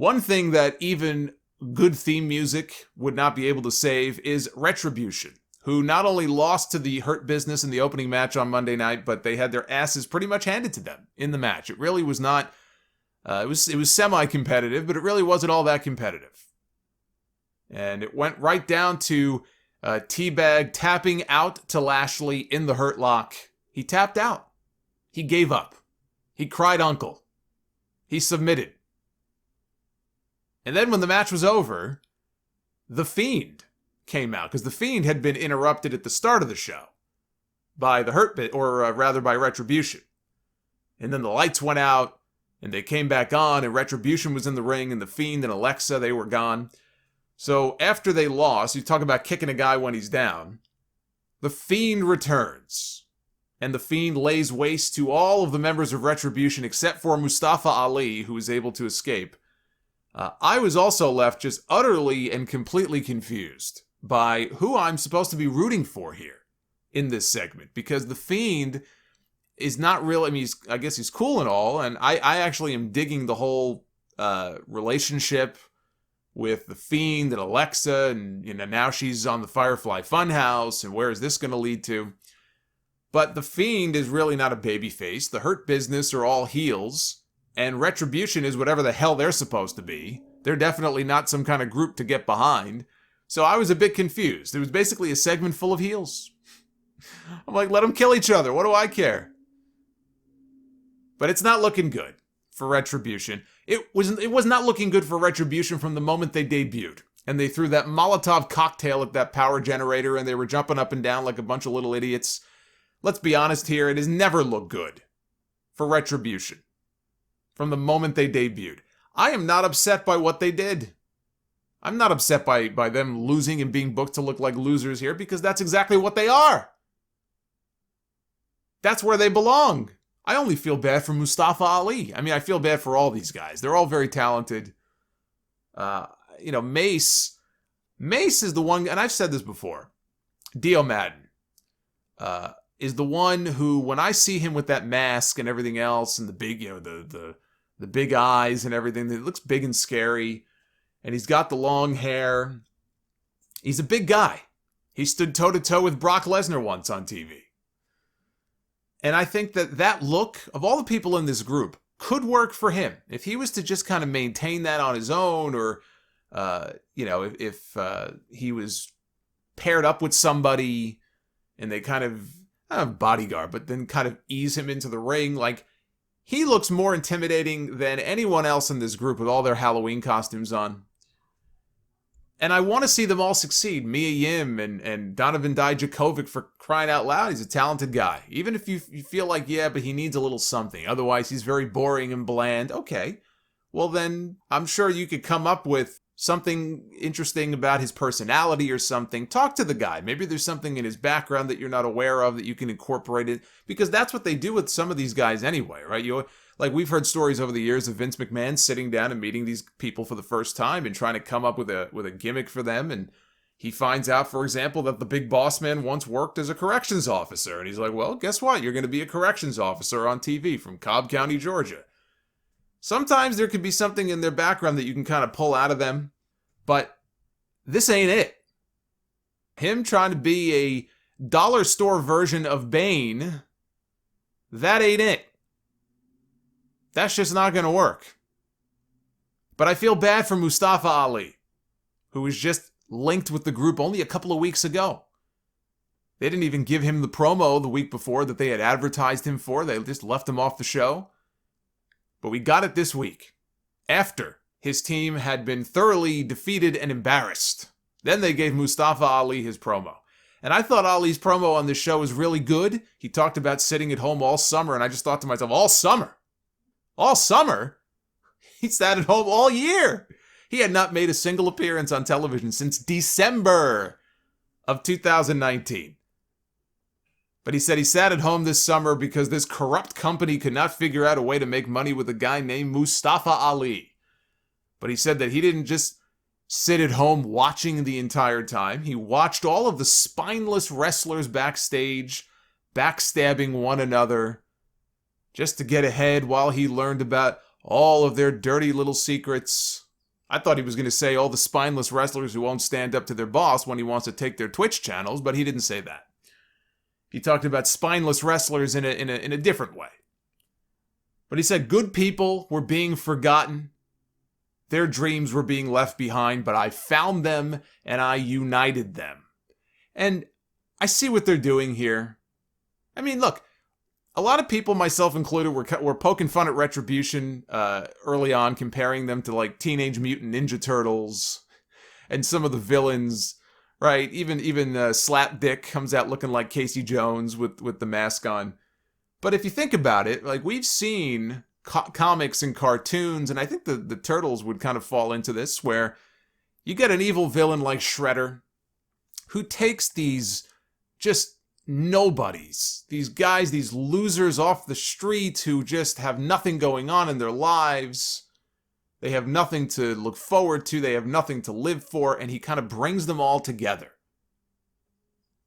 One thing that even good theme music would not be able to save is Retribution, who not only lost to the Hurt Business in the opening match on Monday night, but they had their asses pretty much handed to them in the match. It really was not, it was semi-competitive, but it really wasn't all that competitive. And it went right down to T-Bag tapping out to Lashley in the Hurt Lock. He tapped out. He gave up. He cried uncle. He submitted. And then when the match was over, The Fiend came out, because The Fiend had been interrupted at the start of the show by the Hurt Bit, or rather by Retribution. And then the lights went out, and they came back on, and Retribution was in the ring, and The Fiend and Alexa, they were gone. So after they lost, you talk about kicking a guy when he's down, The Fiend returns. And The Fiend lays waste to all of the members of Retribution except for Mustafa Ali, who was able to escape. I was also left just utterly and completely confused by who I'm supposed to be rooting for here in this segment, because The Fiend is not really, I mean, I guess he's cool and all, and I actually am digging the whole relationship with The Fiend and Alexa, and now she's on the Firefly Funhouse, and where is this going to lead to? But The Fiend is really not a babyface. The Hurt Business are all heels. And Retribution is whatever the hell they're supposed to be. They're definitely not some kind of group to get behind. So I was a bit confused. It was basically a segment full of heels. I'm like, let them kill each other. What do I care? But it's not looking good for Retribution. It was not looking good for Retribution from the moment they debuted. And they threw that Molotov cocktail at that power generator, and they were jumping up and down like a bunch of little idiots. Let's be honest here, it has never looked good for Retribution from the moment they debuted. I am not upset by what they did. I'm not upset by them losing and being booked to look like losers here, because that's exactly what they are. That's where they belong. I only feel bad for Mustafa Ali. I mean, I feel bad for all these guys. They're all very talented. Mace is the one, and I've said this before, Dio Madden, is the one who, when I see him with that mask and everything else, and the big, the big eyes and everything, it looks big and scary, and he's got the long hair. He's a big guy. He stood toe-to-toe with Brock Lesnar once on TV. And I think that look, of all the people in this group, could work for him. If he was to just kind of maintain that on his own, or, if he was paired up with somebody and they kind of, not bodyguard, but then kind of ease him into the ring, like, he looks more intimidating than anyone else in this group with all their Halloween costumes on. And I want to see them all succeed. Mia Yim and Donovan Dijakovic, for crying out loud. He's a talented guy. Even if you feel like, yeah, but he needs a little something. Otherwise, he's very boring and bland. Okay. Well, then I'm sure you could come up with something interesting about his personality or something. Talk to the guy. Maybe there's something in his background that you're not aware of that you can incorporate it. Because that's what they do with some of these guys anyway, right? Like, we've heard stories over the years of Vince McMahon sitting down and meeting these people for the first time and trying to come up with a gimmick for them. And he finds out, for example, that the big boss man once worked as a corrections officer. And he's like, well, guess what? You're going to be a corrections officer on TV from Cobb County, Georgia. Sometimes there could be something in their background that you can kind of pull out of them. But this ain't it. Him trying to be a dollar store version of Bane, that ain't it. That's just not going to work. But I feel bad for Mustafa Ali, who was just linked with the group only a couple of weeks ago. They didn't even give him the promo the week before that they had advertised him for. They just left him off the show. But we got it this week, after his team had been thoroughly defeated and embarrassed. Then they gave Mustafa Ali his promo. And I thought Ali's promo on this show was really good. He talked about sitting at home all summer, and I just thought to myself, all summer? All summer? He sat at home all year. He had not made a single appearance on television since December of 2019. But he said he sat at home this summer because this corrupt company could not figure out a way to make money with a guy named Mustafa Ali. But he said that he didn't just sit at home watching the entire time. He watched all of the spineless wrestlers backstage backstabbing one another just to get ahead while he learned about all of their dirty little secrets, I thought he was going to say all the spineless wrestlers who won't stand up to their boss when he wants to take their Twitch channels, but he didn't say that. He talked about spineless wrestlers in a different way. But he said good people were being forgotten. Their dreams were being left behind, but I found them and I united them. And I see what they're doing here. I mean, look, a lot of people, myself included, were poking fun at Retribution early on, comparing them to like Teenage Mutant Ninja Turtles and some of the villains, right? Even Slapdick comes out looking like Casey Jones with the mask on. But if you think about it, like we've seen comics and cartoons, and I think the Turtles would kind of fall into this, where you get an evil villain like Shredder who takes these just nobodies, these guys, these losers off the street who just have nothing going on in their lives. They have nothing to look forward to. They have nothing to live for. And he kind of brings them all together.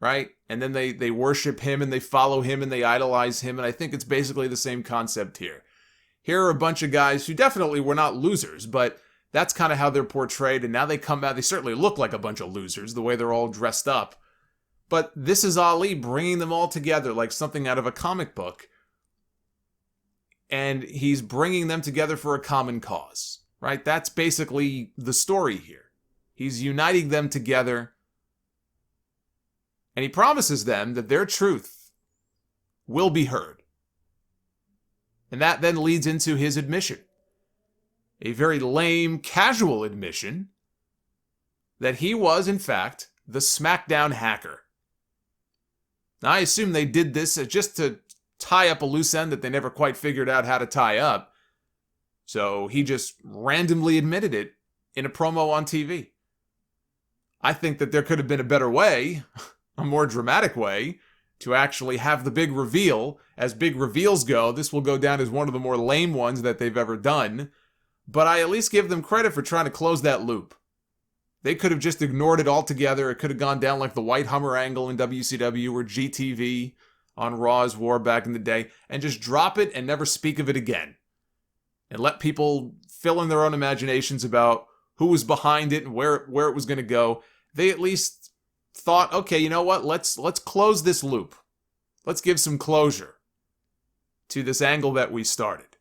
Right? And then they worship him and they follow him and they idolize him. And I think it's basically the same concept here. Here are a bunch of guys who definitely were not losers, but that's kind of how they're portrayed. And now they come out, they certainly look like a bunch of losers, the way they're all dressed up. But this is Ali bringing them all together like something out of a comic book. And he's bringing them together for a common cause, right? That's basically the story here. He's uniting them together. And he promises them that their truth will be heard. And that then leads into his admission. A very lame, casual admission that he was, in fact, the SmackDown hacker. Now, I assume they did this just to tie up a loose end that they never quite figured out how to tie up. So he just randomly admitted it in a promo on TV. I think that there could have been a better way, a more dramatic way, to actually have the big reveal. As big reveals go, this will go down as one of the more lame ones that they've ever done. But I at least give them credit for trying to close that loop. They could have just ignored it altogether. It could have gone down like the White Hummer angle in WCW or GTV on Raw's War back in the day, and just drop it and never speak of it again. And let people fill in their own imaginations about who was behind it and where it was going to go. They at least thought, okay, you know what? Let's close this loop. Let's give some closure to this angle that we started.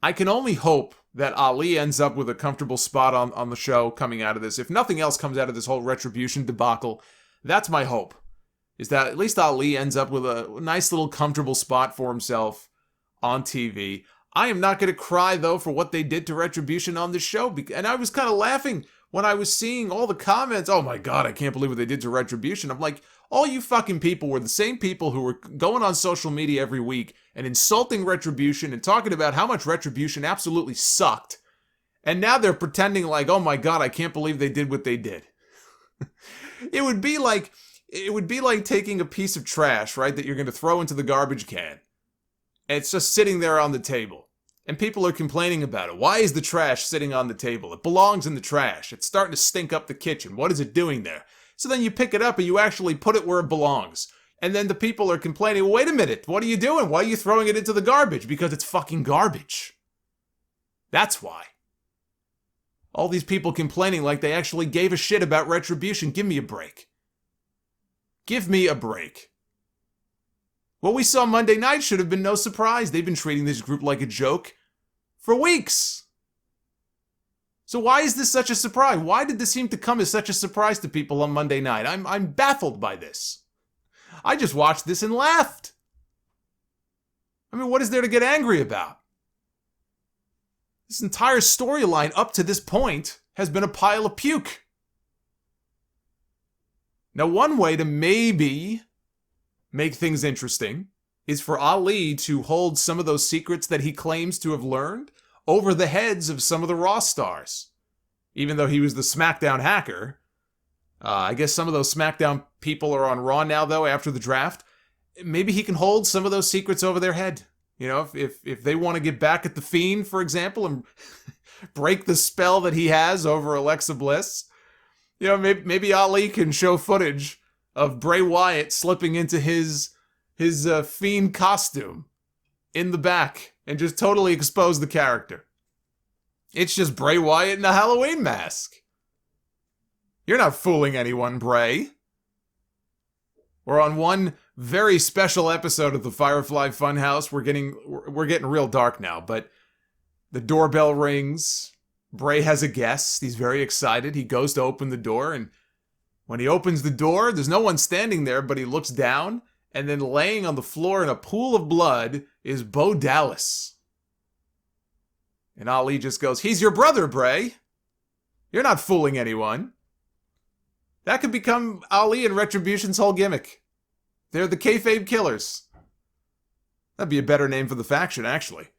I can only hope that Ali ends up with a comfortable spot on the show coming out of this. If nothing else comes out of this whole Retribution debacle, that's my hope, is that at least Ali ends up with a nice little comfortable spot for himself on TV. I am not going to cry, though, for what they did to Retribution on this show. And I was kind of laughing when I was seeing all the comments. Oh my God, I can't believe what they did to Retribution. I'm like, all you fucking people were the same people who were going on social media every week and insulting Retribution and talking about how much Retribution absolutely sucked. And now they're pretending like, oh my God, I can't believe they did what they did. It would be like taking a piece of trash, right, that you're going to throw into the garbage can. And it's just sitting there on the table. And people are complaining about it. Why is the trash sitting on the table? It belongs in the trash. It's starting to stink up the kitchen. What is it doing there? So then you pick it up and you actually put it where it belongs. And then the people are complaining, well, wait a minute, what are you doing? Why are you throwing it into the garbage? Because it's fucking garbage. That's why. All these people complaining like they actually gave a shit about Retribution. Give me a break. Give me a break. What we saw Monday night should have been no surprise. They've been treating this group like a joke for weeks. So why is this such a surprise? Why did this seem to come as such a surprise to people on Monday night? I'm baffled by this. I just watched this and laughed. I mean, what is there to get angry about? This entire storyline up to this point has been a pile of puke. Now, one way to maybe make things interesting is for Ali to hold some of those secrets that he claims to have learned over the heads of some of the Raw stars. Even though he was the SmackDown hacker, I guess some of those SmackDown people are on Raw now, though, after the draft. Maybe he can hold some of those secrets over their head. You know, if they want to get back at The Fiend, for example, and break the spell that he has over Alexa Bliss, you know, maybe Ali can show footage of Bray Wyatt slipping into his Fiend costume in the back and just totally expose the character. It's just Bray Wyatt in a Halloween mask. You're not fooling anyone, Bray. We're on one very special episode of the Firefly Funhouse. We're getting real dark now, but the doorbell rings. Bray has a guest. He's very excited. He goes to open the door, and when he opens the door, there's no one standing there, but he looks down, and then laying on the floor in a pool of blood is Bo Dallas. And Ali just goes, "He's your brother, Bray. You're not fooling anyone." That could become Ali and Retribution's whole gimmick. They're the kayfabe killers. That'd be a better name for the faction, actually.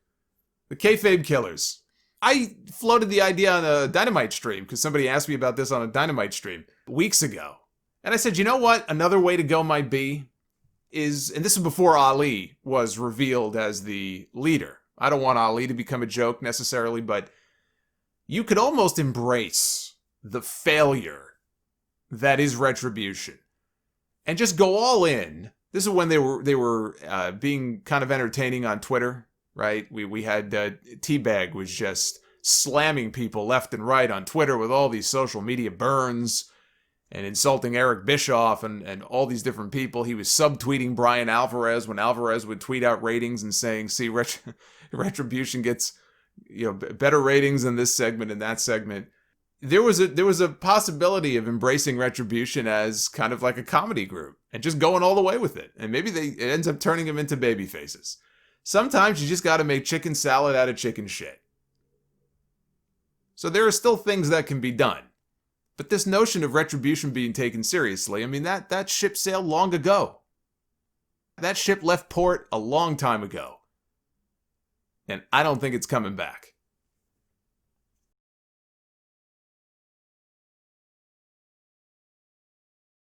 The kayfabe killers. I floated the idea on a Dynamite stream, because somebody asked me about this on a Dynamite stream weeks ago. And I said, you know what another way to go might be? And this is before Ali was revealed as the leader. I don't want Ali to become a joke necessarily, but you could almost embrace the failure that is Retribution and just go all in. This is when they were being kind of entertaining on Twitter, right? We had Teabag was just slamming people left and right on Twitter with all these social media burns and insulting Eric Bischoff and all these different people. He was subtweeting Brian Alvarez when Alvarez would tweet out ratings and saying, "See, Retribution gets better ratings in this segment and that segment." There was a possibility of embracing Retribution as kind of like a comedy group and just going all the way with it. And maybe it ends up turning them into baby faces. Sometimes you just got to make chicken salad out of chicken shit. So there are still things that can be done. But this notion of Retribution being taken seriously, I mean, that ship sailed long ago. That ship left port a long time ago. And I don't think it's coming back.